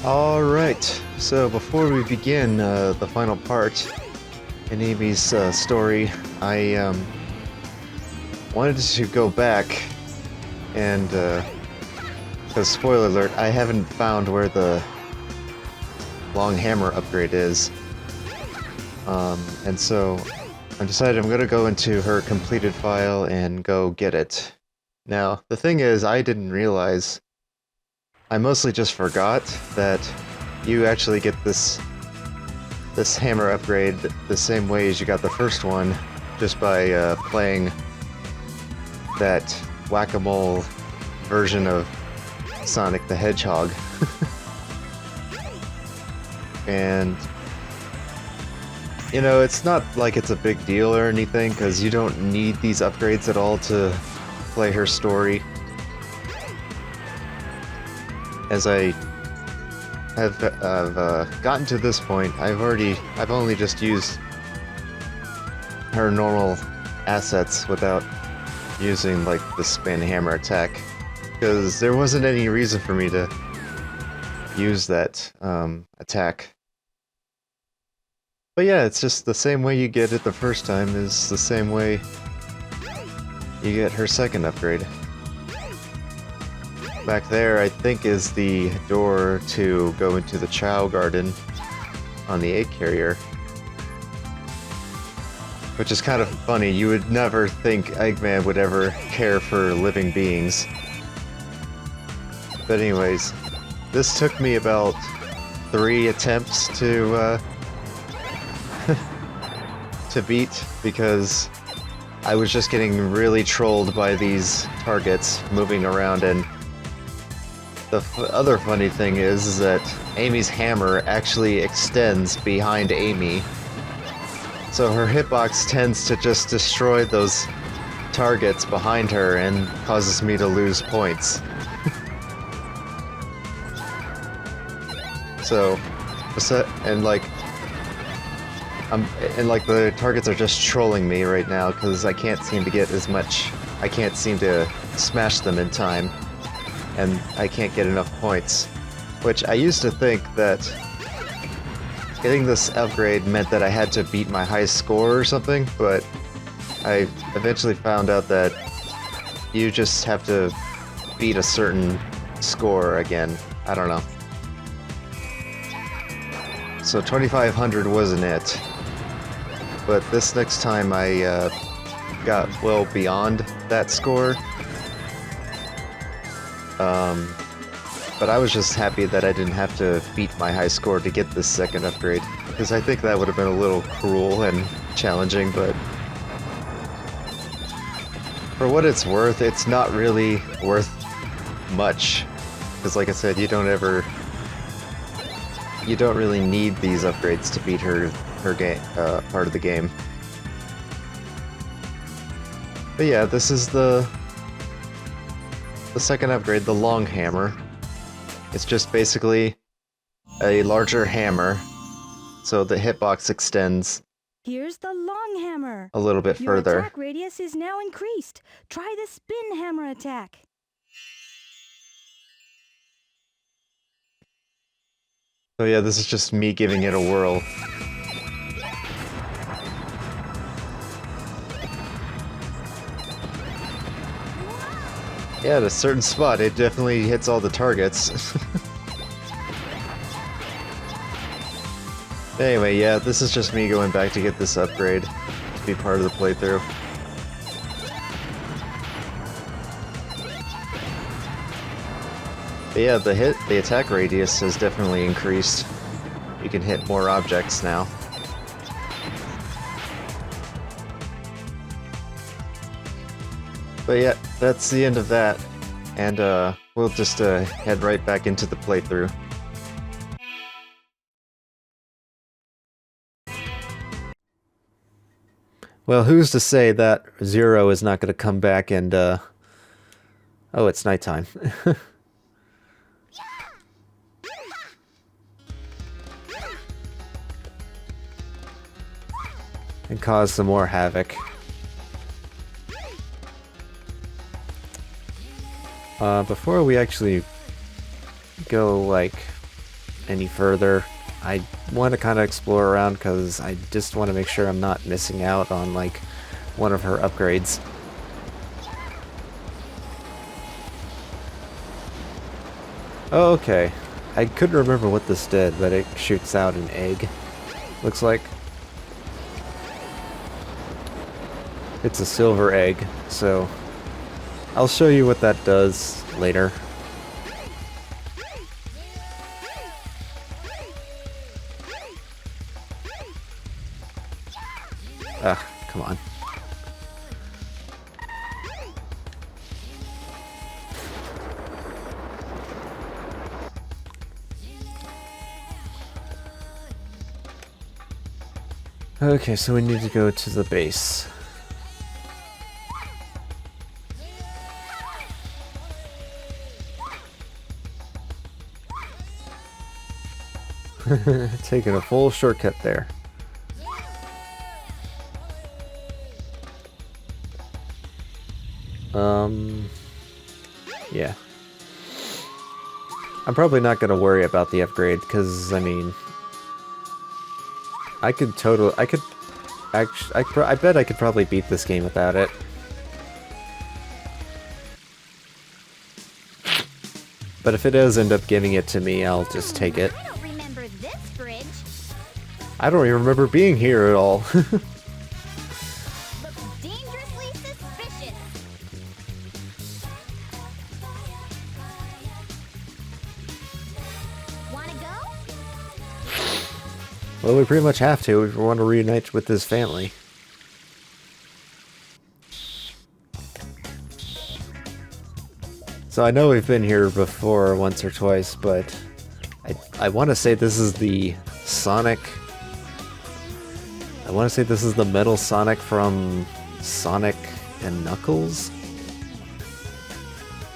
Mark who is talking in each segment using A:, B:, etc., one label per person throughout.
A: Alright, so before we begin the final part in Amy's story, I wanted to go back and, because spoiler alert, I haven't found where the long hammer upgrade is. And so I decided I'm gonna go into her completed file and go get it. Now, the thing is, I didn't realize, I mostly just forgot that you actually get this hammer upgrade the same way as you got the first one, just by playing that whack-a-mole version of Sonic the Hedgehog. And you know, it's not like it's a big deal or anything, because you don't need these upgrades at all to play her story. As I have gotten to this point, I've only just used her normal assets without using like the spin hammer attack, because there wasn't any reason for me to use that attack. But yeah, it's just the same way you get it the first time is the same way you get her second upgrade. Back there, I think, is the door to go into the Chow Garden on the 8 carrier. Which is kind of funny, you would never think Eggman would ever care for living beings. But anyways, this took me about 3 attempts to to beat, because I was just getting really trolled by these targets moving around. And the other funny thing is that Amy's hammer actually extends behind Amy, so her hitbox tends to just destroy those targets behind her and causes me to lose points. So, and like the targets are just trolling me right now because I can't seem to get as much. I can't seem to smash them in time, and I can't get enough points. Which I used to think that getting this upgrade meant that I had to beat my high score or something, but I eventually found out that you just have to beat a certain score again. I don't know. So 2500 wasn't it. But this next time I got well beyond that score. But I was just happy that I didn't have to beat my high score to get this second upgrade, because I think that would have been a little cruel and challenging, but for what it's worth, it's not really worth much. Because like I said, you don't really need these upgrades to beat her game, part of the game. But yeah, this is the second upgrade, the long hammer. It's just basically a larger hammer, so the hitbox extends.
B: Here's the long hammer.
A: A little bit further.
B: Your attack radius is now increased. Try the spin hammer attack.
A: So yeah, this is just me giving it a whirl. Yeah, at a certain spot, it definitely hits all the targets. Anyway, yeah, this is just me going back to get this upgrade to be part of the playthrough. But yeah, the attack radius has definitely increased. You can hit more objects now. But yeah, that's the end of that, and we'll just head right back into the playthrough. Well, who's to say that Zero is not going to come back and, oh, it's nighttime. And cause some more havoc. Before we actually go, like, any further. I want to kind of explore around because I just want to make sure I'm not missing out on like one of her upgrades. Oh, okay. I couldn't remember what this did, but it shoots out an egg. Looks like. It's a silver egg, so I'll show you what that does later. Ugh, come on. Okay, so we need to go to the base. Taking a full shortcut there. Yeah. I'm probably not gonna worry about the upgrade, because, I mean... I bet I could probably beat this game without it. But if it does end up giving it to me, I'll just take it.
B: I don't remember this bridge.
A: I don't even remember being here at all.
B: Looks dangerously suspicious. Wanna go?
A: Well, we pretty much have to if we want to reunite with his family. So I know we've been here before once or twice, but I want to say this is the Sonic... I want to say this is the Metal Sonic from Sonic and Knuckles?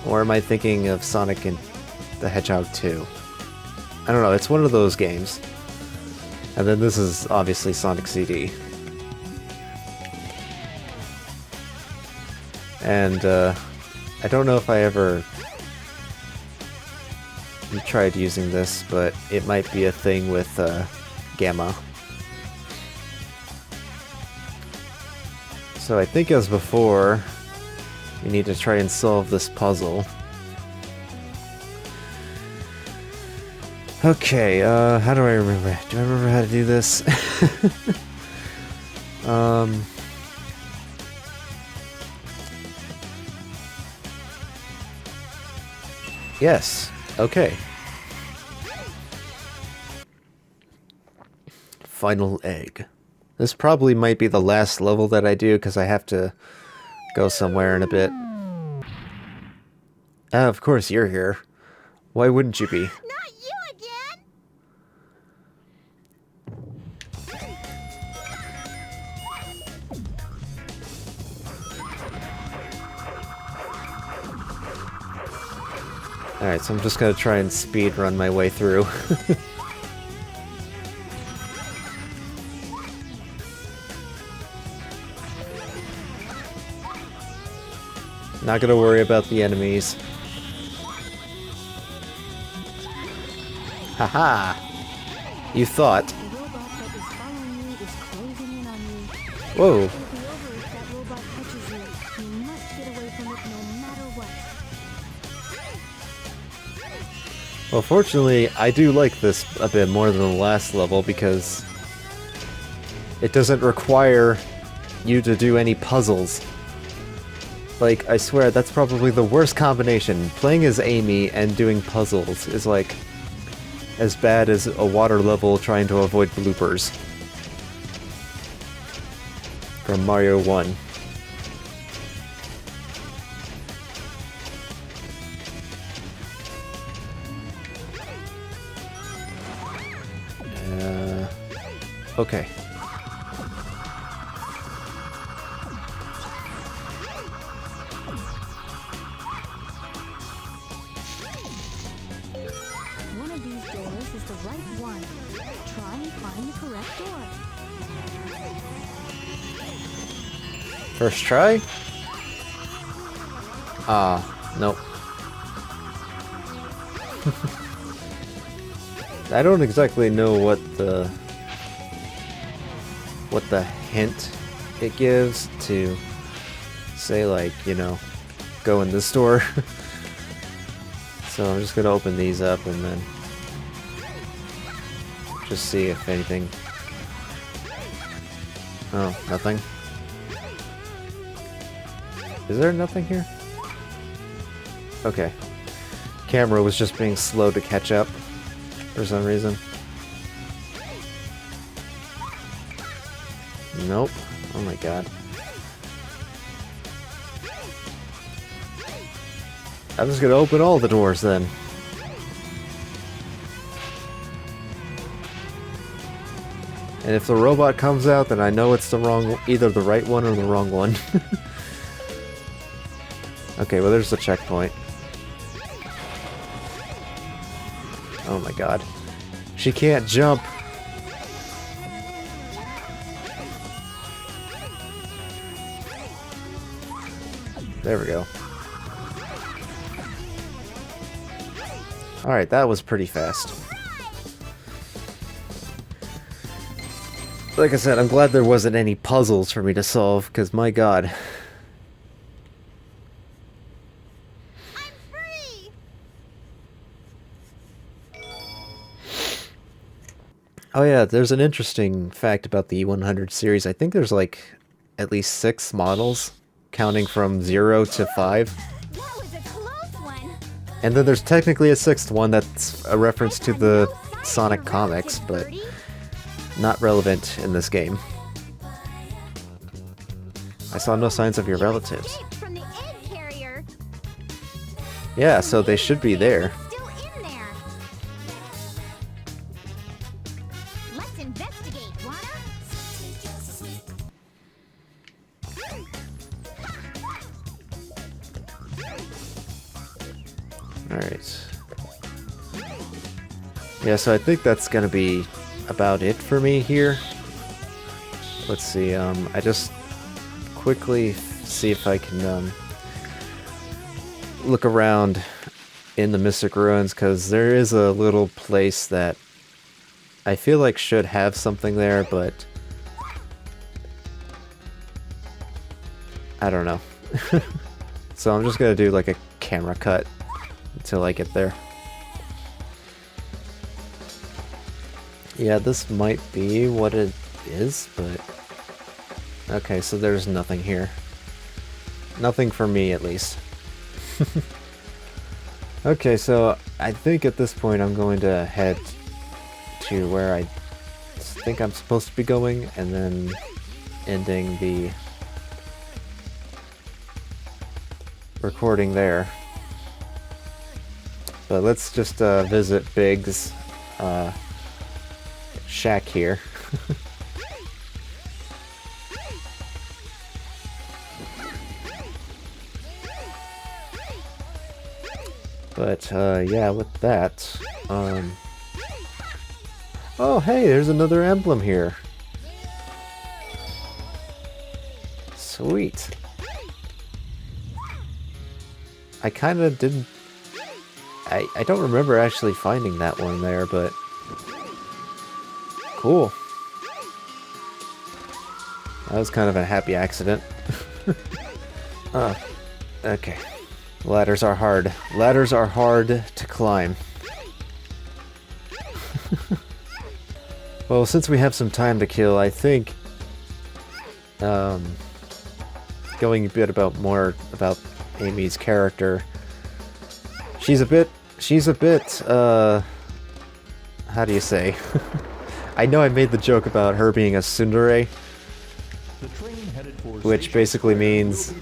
A: Or am I thinking of Sonic and the Hedgehog 2? I don't know, it's one of those games. And then this is obviously Sonic CD. And I don't know if I ever tried using this, but it might be a thing with Gamma. So I think as before, we need to try and solve this puzzle. Okay, how do I remember? Do I remember how to do this? Yes, okay. Final egg. This probably might be the last level that I do, because I have to go somewhere in a bit. Of course you're here. Why wouldn't you be?
B: Not you again!
A: Alright, so I'm just gonna try and speed run my way through. Not gonna worry about the enemies. Haha! You thought.
B: The robot that is following you is closing in on you.
A: Whoa.
B: It'll be over if that robot catches you. You must get away from it no matter what.
A: Well, fortunately, I do like this a bit more than the last level because it doesn't require you to do any puzzles. Like, I swear, that's probably the worst combination. Playing as Amy and doing puzzles is like as bad as a water level trying to avoid bloopers from Mario 1. Okay.
B: One of these doors is the right one. Try and find the correct door.
A: First try? Nope. I don't exactly know what the hint it gives to say, like, you know, go in this store. So I'm just gonna open these up and then just see if anything. Oh, nothing. Is there nothing here? Okay. Camera was just being slow to catch up for some reason. Nope. Oh my god. I'm just gonna open all the doors then. And if the robot comes out, then I know it's the wrong, either the right one or the wrong one. Okay, well there's the checkpoint. Oh my god. She can't jump. There we go. Alright, that was pretty fast. Like I said, I'm glad there wasn't any puzzles for me to solve, because my god.
B: I'm free.
A: Oh yeah, there's an interesting fact about the E100 series. I think there's like at least 6 models, counting from 0 to 5.
B: That was a close one.
A: And then there's technically a 6th one that's a reference to the Sonic comics, but not relevant in this game. I saw no signs of your relatives.
B: From the egg carrier.
A: Yeah, so they should be there.
B: Still in there. Let's investigate, wanna?
A: Alright. Yeah, so I think that's gonna be about it for me here. Let's see, I just quickly see if I can look around in the Mystic Ruins, because there is a little place that I feel like should have something there, but I don't know. So I'm just gonna do like a camera cut until I get there. Yeah, this might be what it is, but... Okay, so there's nothing here. Nothing for me, at least. Okay, so I think at this point I'm going to head to where I think I'm supposed to be going, and then ending the recording there. But let's just visit Big's shack here. But yeah, with that, oh hey, there's another emblem here. Sweet. I kind of didn't... I don't remember actually finding that one there, but... Cool. That was kind of a happy accident. Okay. Ladders are hard. Ladders are hard to climb. Well, since we have some time to kill, I think... going a bit more about Amy's character. She's a bit, how do you say? I know I made the joke about her being a tsundere, which basically means,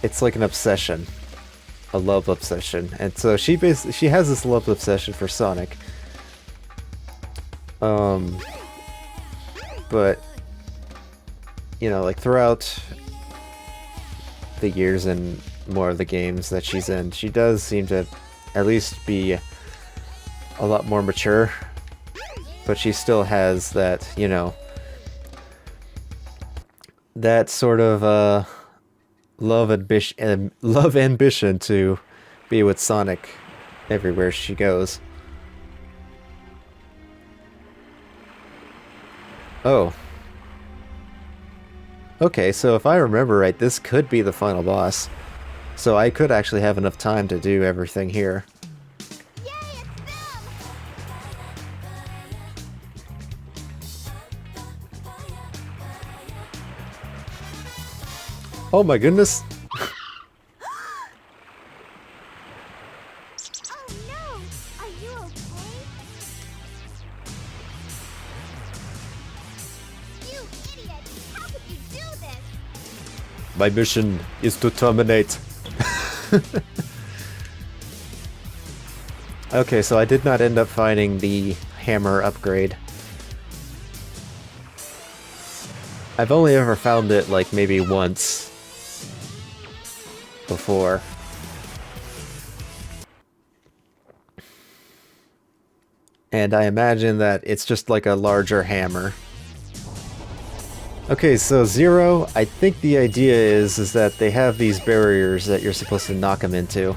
A: it's like an obsession. A love obsession. And so she has this love obsession for Sonic. But, you know, like throughout the years and more of the games that she's in, she does seem to at least be a lot more mature, but she still has that, you know, that sort of love ambition to be with Sonic everywhere she goes. Oh. Okay, so if I remember right, this could be the final boss. So I could actually have enough time to do everything here.
B: Yay, it's them!
A: Oh my goodness!
B: Oh no! Are you okay? You idiot! How could you do this?
A: My mission is to terminate. Okay, so I did not end up finding the hammer upgrade. I've only ever found it like maybe once before. And I imagine that it's just like a larger hammer. Okay, so Zero, I think the idea is that they have these barriers that you're supposed to knock them into.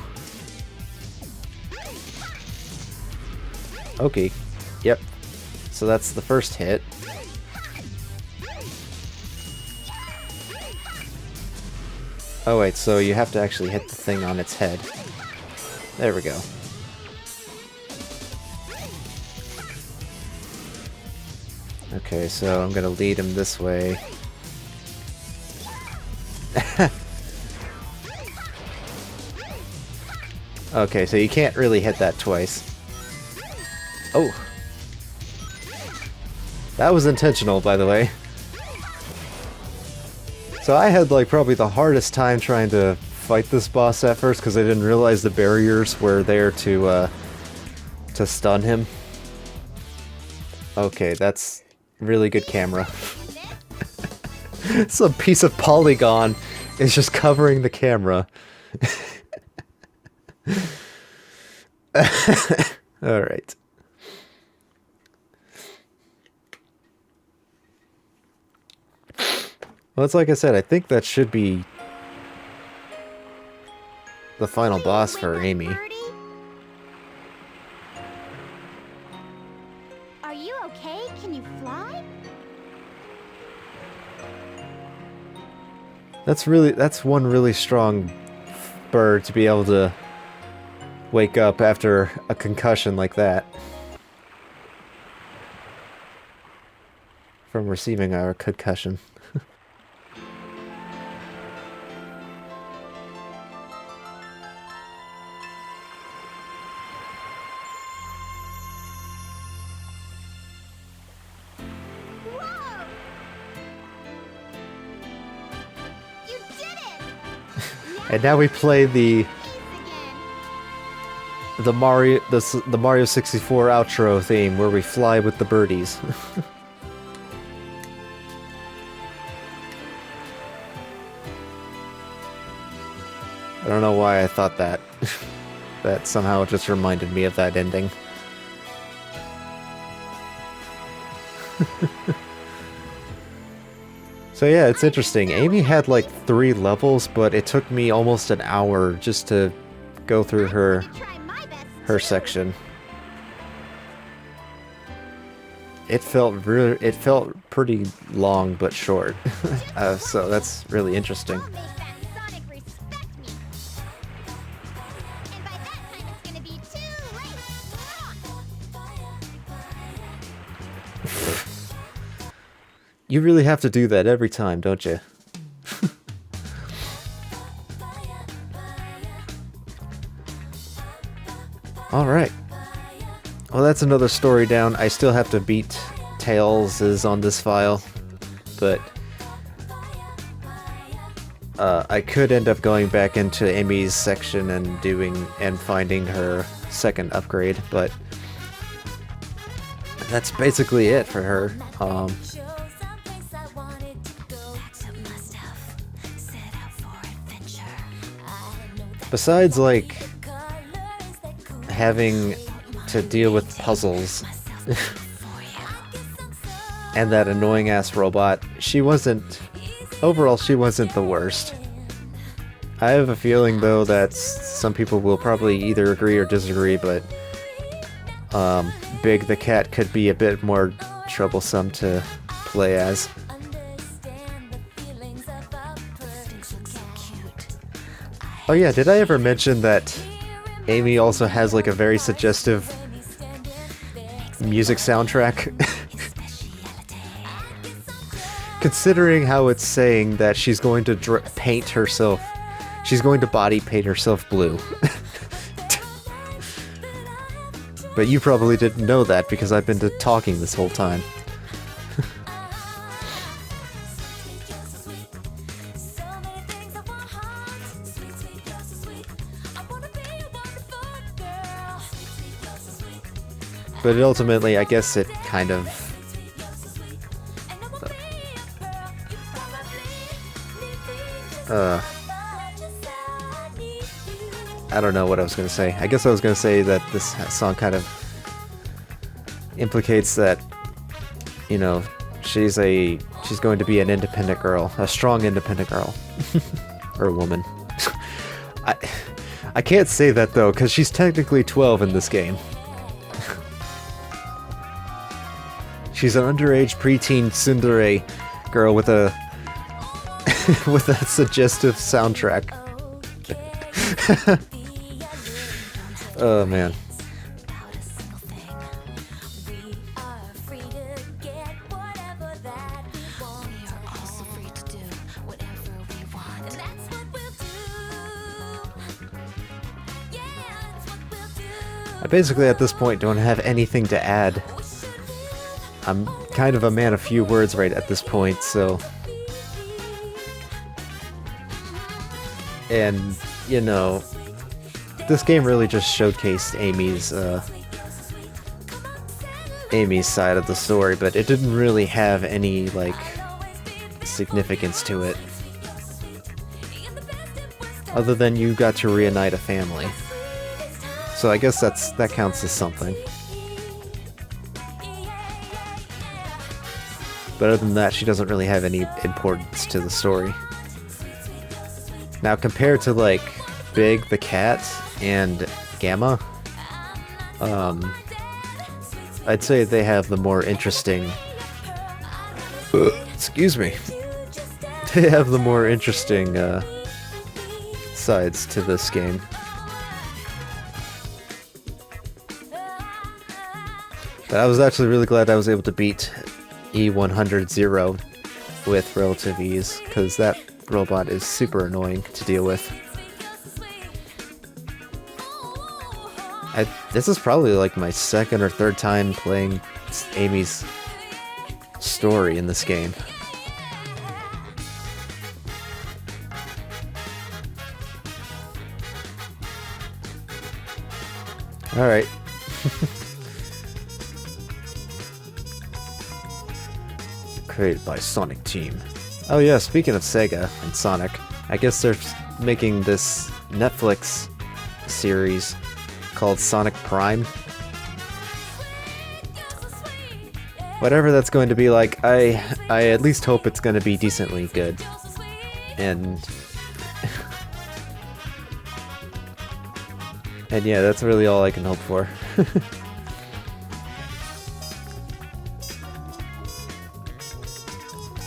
A: Okay, yep. So that's the first hit. Oh wait, so you have to actually hit the thing on its head. There we go. Okay, so I'm gonna lead him this way. Okay, so you can't really hit that twice. Oh! That was intentional, by the way. So I had like probably the hardest time trying to fight this boss at first because I didn't realize the barriers were there to stun him. Okay, that's really good camera. Some piece of polygon is just covering the camera. Alright. Well, it's like I said, I think that should be the final boss for Amy.
B: Are you okay? Can you fly?
A: That's one really strong bird to be able to wake up after a concussion like that. From receiving a concussion.
B: Whoa! You did it!
A: And now we play the
B: Again.
A: Mario 64 outro theme where we fly with the birdies. I don't know why I thought that. That somehow just reminded me of that ending. So yeah, it's interesting. Amy had like 3 levels, but it took me almost an hour just to go through her
B: Try my best.
A: section. It felt pretty long but short. So that's really interesting.
B: I'll make that Sonic respect me. And by that time it's gonna be too late.
A: You really have to do that every time, don't you? Alright. Well, that's another story down. I still have to beat Tails is on this file, but I could end up going back into Amy's section and finding her second upgrade, but that's basically it for her. Besides, like, having to deal with puzzles and that annoying ass robot, overall she wasn't the worst. I have a feeling though that some people will probably either agree or disagree, but Big the cat could be a bit more troublesome to play as. Oh yeah, did I ever mention that Amy also has like a very suggestive music soundtrack? Considering how it's saying that she's going to paint herself, she's going to body paint herself blue. But you probably didn't know that because I've been talking this whole time. But ultimately, I guess it kind of... I don't know what I was going to say. I guess I was going to say that this song kind of implicates that, you know, she's going to be an independent girl. A strong independent girl. Or woman. I can't say that though, because she's technically 12 in this game. She's an underage preteen tsundere girl with a with a suggestive soundtrack. Oh man. I basically at this point don't have anything to add. I'm kind of a man of few words right at this point, so... And, you know, this game really just showcased Amy's side of the story, but it didn't really have any, like, significance to it. Other than you got to reunite a family. So I guess that counts as something. But other than that, she doesn't really have any importance to the story. Now, compared to, like, Big the Cat and Gamma, I'd say they have the more interesting... excuse me. They have the more interesting, sides to this game. But I was actually really glad I was able to beat E100 with relative ease, because that robot is super annoying to deal with. This is probably like my second or third time playing Amy's story in this game. Alright. Created by Sonic Team. Oh yeah, speaking of Sega and Sonic, I guess they're making this Netflix series called Sonic Prime. Whatever that's going to be like, I at least hope it's going to be decently good. And and yeah, that's really all I can hope for.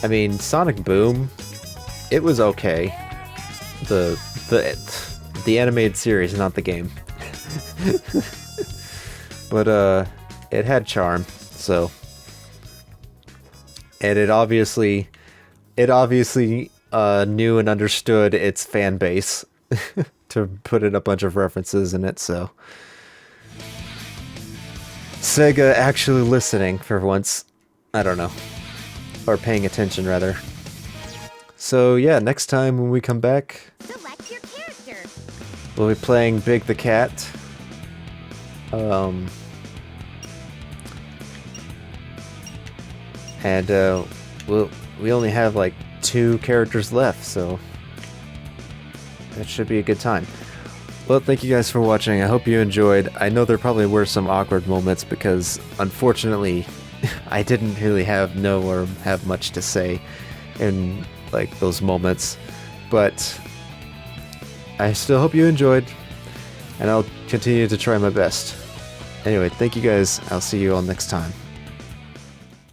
A: I mean, Sonic Boom, it was okay. The animated series, not the game. But it had charm, so. And it obviously knew and understood its fan base to put in a bunch of references in it, so. Sega actually listening for once. I don't know. Or paying attention, rather. So yeah, next time when we come back,
B: Select your character.
A: we'll be playing Big the Cat. And we only have like 2 characters left, so that should be a good time. Well, thank you guys for watching. I hope you enjoyed. I know there probably were some awkward moments because, unfortunately, I didn't really have much to say in like those moments, but I still hope you enjoyed, and I'll continue to try my best. Anyway, thank you guys. I'll see you all next time.